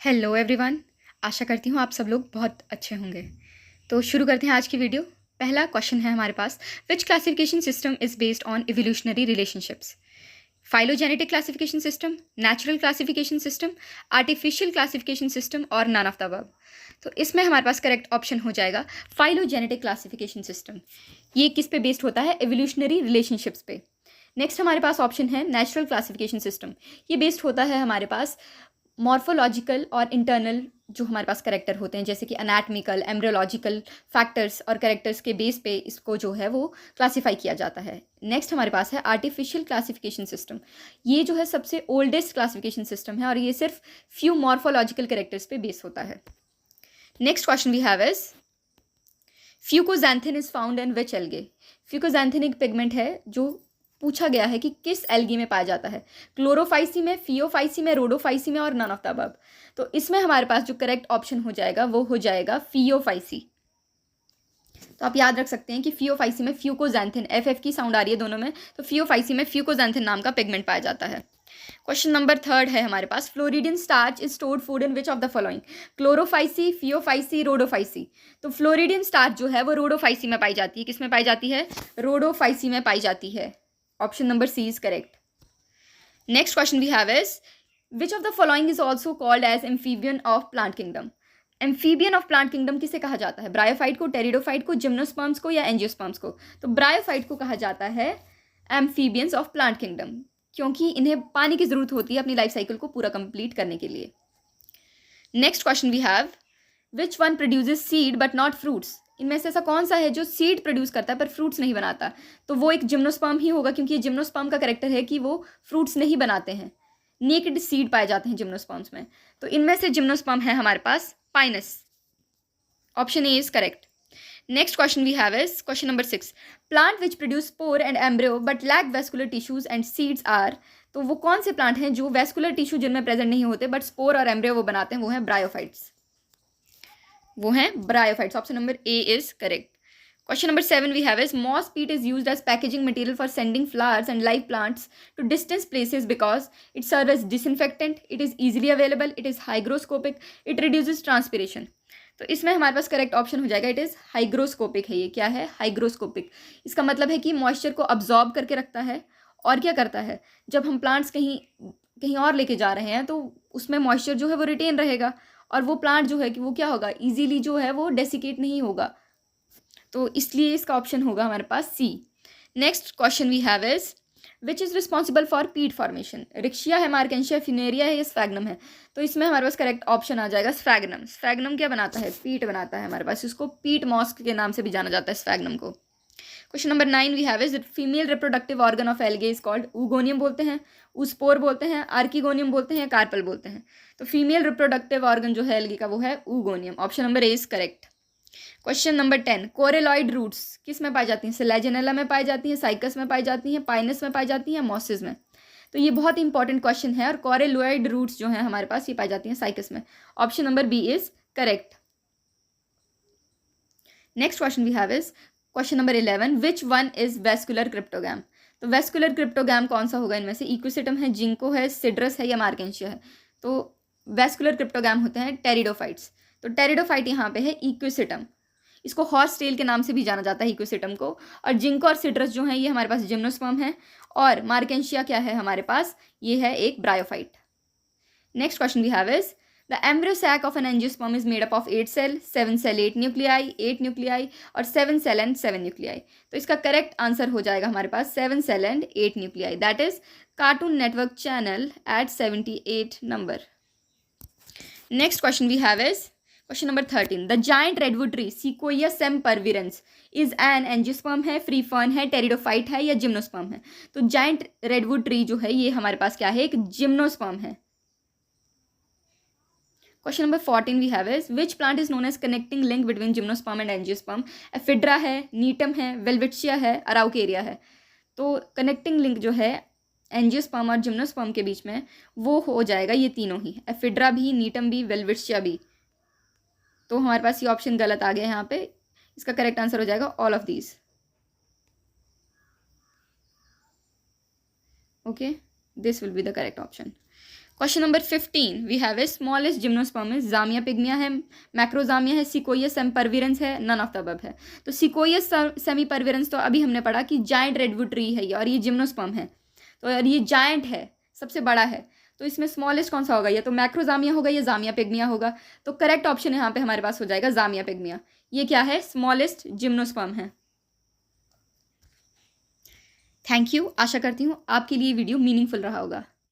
Hello everyone. आशा करती हूँ आप सब लोग बहुत अच्छे होंगे। तो शुरू करते हैं आज की वीडियो। पहला क्वेश्चन है हमारे पास, which classification system is based on evolutionary relationships? Phylogenetic classification system, natural classification system, artificial classification system और नन ऑफ द अबव। तो इसमें हमारे पास करेक्ट ऑप्शन हो जाएगा फाइलोजेनेटिक क्लासिफिकेशन सिस्टम। ये किस पे बेस्ड होता है? इवोल्यूशनरी रिलेशनशिप्स पे। नेक्स्ट हमारे पास ऑप्शन है नेचुरल क्लासिफिकेशन सिस्टम। ये बेस्ड होता है हमारे पास मॉर्फोलॉजिकल और इंटरनल जो हमारे पास करेक्टर होते हैं, जैसे कि अनाटमिकल, एम्ब्रियोलॉजिकल फैक्टर्स और करेक्टर्स के बेस पे इसको जो है वो क्लासीफाई किया जाता है। नेक्स्ट हमारे पास है आर्टिफिशियल क्लासिफिकेशन सिस्टम। ये जो है सबसे ओल्डेस्ट क्लासिफिकेशन सिस्टम है और ये सिर्फ फ्यू मॉर्फोलॉजिकल करेक्टर्स पे बेस होता है। Next question we have is fucoxanthin is found in which algae? Fucoxanthin एक पिगमेंट है जो पूछा गया है कि किस एल्गी में पाया जाता है। क्लोरोफाइसी में, फियोफाइसी में, रोडोफाइसी में और नन ऑफ द अबव। तो इसमें हमारे पास जो करेक्ट ऑप्शन हो जाएगा वो हो जाएगा फियोफाइसी। तो आप याद रख सकते हैं कि फियोफाइसी में फ्यूकोजैंथिन, एफ की साउंड आ रही है दोनों में, तो फियोफाइसी में फ्यूकोजैंथिन नाम का पिगमेंट पाया जाता है। क्वेश्चन नंबर 3 है हमारे पास, floridean starch is stored food in which of the following? Chlorophyceae, Phaeophyceae, Rhodophyceae. तो फ्लोरिडियन स्टार्च जो है वो रोडोफाइसी में पाई जाती है। किस में पाई जाती है? रोडोफाइसी में पाई जाती है। Option number C is correct. Next question we have is which of the following is also called as amphibian of plant kingdom? Amphibian of plant kingdom किसे कहा जाता है? ब्रायोफाइट को, टेरिडोफाइट को, जिम्नोस्पर्म्स को या एंजियोस्पर्म्स को? तो ब्रायोफाइट को कहा जाता है एम्फीबियंस ऑफ प्लांट किंगडम, क्योंकि इन्हें पानी की जरूरत होती है अपनी लाइफ साइकिल को पूरा कंप्लीट करने के लिए। Next question we have which one produces seed but not fruits? इनमें से ऐसा कौन सा है जो सीड प्रोड्यूस करता है पर फ्रूट्स नहीं बनाता? तो वो एक जिम्नोस्पर्म ही होगा, क्योंकि ये जिम्नोस्पर्म का करेक्टर है कि वो फ्रूट्स नहीं बनाते हैं। नेकेड सीड पाए जाते हैं जिम्नोस्पर्म्स में। तो इनमें से जिम्नोस्पर्म है हमारे पास Pinus. Option A is correct. Next question we have is question number 6, plant which produce spore and embryo but lack vascular tissues and seeds are? तो वो कौन से प्लांट हैं जो वेस्कुलर टिश्यू जिनमें प्रेजेंट नहीं होते बट स्पोर और एम्ब्रियो वो बनाते हैं? वो हैं ब्रायोफाइट्स। वो हैं bryophytes. Option number A is correct. Question number 7 we have is moss peat is used as packaging material for sending flowers and live plants to distant places because it serves as disinfectant, it is easily available, it is hygroscopic, it reduces transpiration. तो इसमें हमारे पास correct option हो जाएगा it is hygroscopic है। ये क्या है? Hygroscopic. इसका मतलब है कि मॉइस्चर को अब्जॉर्ब करके रखता है और क्या करता है, जब हम प्लांट्स कहीं कहीं और लेके जा रहे हैं तो उसमें मॉइस्चर जो है वो रिटेन रहेगा और वो प्लांट जो है कि वो क्या होगा, ईजीली जो है वो डेसिकेट नहीं होगा। तो इसलिए इसका ऑप्शन होगा हमारे पास C. Next question we have is which is responsible for peat formation? Riccia है, मार्केंशिया, फिनेरिया है या स्फैग्नम है? तो इसमें हमारे पास करेक्ट ऑप्शन आ जाएगा स्फैग्नम। स्फैग्नम क्या बनाता है? पीट बनाता है हमारे पास। इसको पीट मॉस के नाम से भी जाना जाता है स्फैग्नम को। Question number 9 we have is female reproductive organ of algae is called? Oogonium बोलते हैं, ऊस्पोर बोलते हैं, आर्किगोनियम बोलते हैं, कार्पल बोलते हैं? तो फीमेल रिप्रोडक्टिव ऑर्गन जो है एल्गे का वो है oogonium. Option number A is correct. Question number 10, coralloid roots किस में पाई जाती हैं? सेलेजेनेला में पाई जाती हैं, साइकस में पाई जाती हैं, पाइनस में पाई जाती हैं, मॉसिस में? तो ये बहुत इंपॉर्टेंट क्वेश्चन है और कोरेलॉइड रूट्स जो हैं हमारे पास ये पाई जाती हैं साइकस में। Option number B is correct. Next question we have is question number 11, which one is vascular cryptogam? तो वेस्कुलर क्रिप्टोगैम कौन सा होगा इनमें से? इक्विसिटम है, जिंको है, सिड्रस है या मार्केंशिया है? तो वेस्कुलर क्रिप्टोगैम होते हैं टेरिडोफाइट्स। तो टेरिडोफाइट यहाँ पे है इक्विसिटम। इसको हॉर्स टेल के नाम से भी जाना जाता है इक्विसिटम को। और जिंको और सिट्रस जो है ये हमारे पास जिम्नोस्पर्म है और मार्केंशिया क्या है हमारे पास? ये है एक bryophyte. Next question we have is the embryo sac of an angiosperm is made up of 8 cell, 7 cell 8 nuclei, 8 nuclei और 7 सेल एंड 7 न्यूक्लियाई? तो इसका करेक्ट आंसर हो जाएगा हमारे पास 7 cell and 8 nuclei. That is Cartoon Network channel at 78 number. Next question we have is question number 13, the giant redwood tree Sequoia sempervirens is an angiosperm है, free fern है, pteridophyte है या gymnosperm है? तो जाइंट रेडवुड ट्री जो है ये हमारे पास क्या है? एक जिम्नोस्पर्म है। Question number 14 we have is which plant is known as connecting link between gymnosperm and angiosperm? Ephedra है, नीटम है, वेलविटशिया है, अराउकेरिया है? तो कनेक्टिंग लिंक जो है एंजियोस्पर्म और जिम्नोस्पर्म के बीच में वो हो जाएगा ये तीनों ही, एफिड्रा भी, नीटम भी, वेलविटशिया भी। तो हमारे पास ये ऑप्शन गलत आ गया यहाँ पे। इसका करेक्ट आंसर हो जाएगा all of these. Okay, this will be the correct option. Question number 15 we have a smallest gymnosperm है, जामिया पिग्मिया है, मैक्रोजामिया है, सिकोइयस सेमीपरविरेंस है, नन ऑफ द अबव है। तो सिकोइयस सेमीपरविरेंस तो अभी हमने पढ़ा कि जायंट रेडवुड ट्री है ये, और ये जिम्नोस्पर्म है, तो और ये जायंट है, सबसे बड़ा है। तो इसमें स्मॉलेस्ट कौन सा होगा, या तो मैक्रोजामिया होगा या जामिया पिग्मिया होगा। तो करेक्ट ऑप्शन यहाँ पे हमारे पास हो जाएगा जामिया पिग्मिया। ये क्या है, स्मॉलेस्ट जिम्नोस्पर्म है। थैंक यू, आशा करती हूँ आपके लिए वीडियो मीनिंगफुल रहा होगा।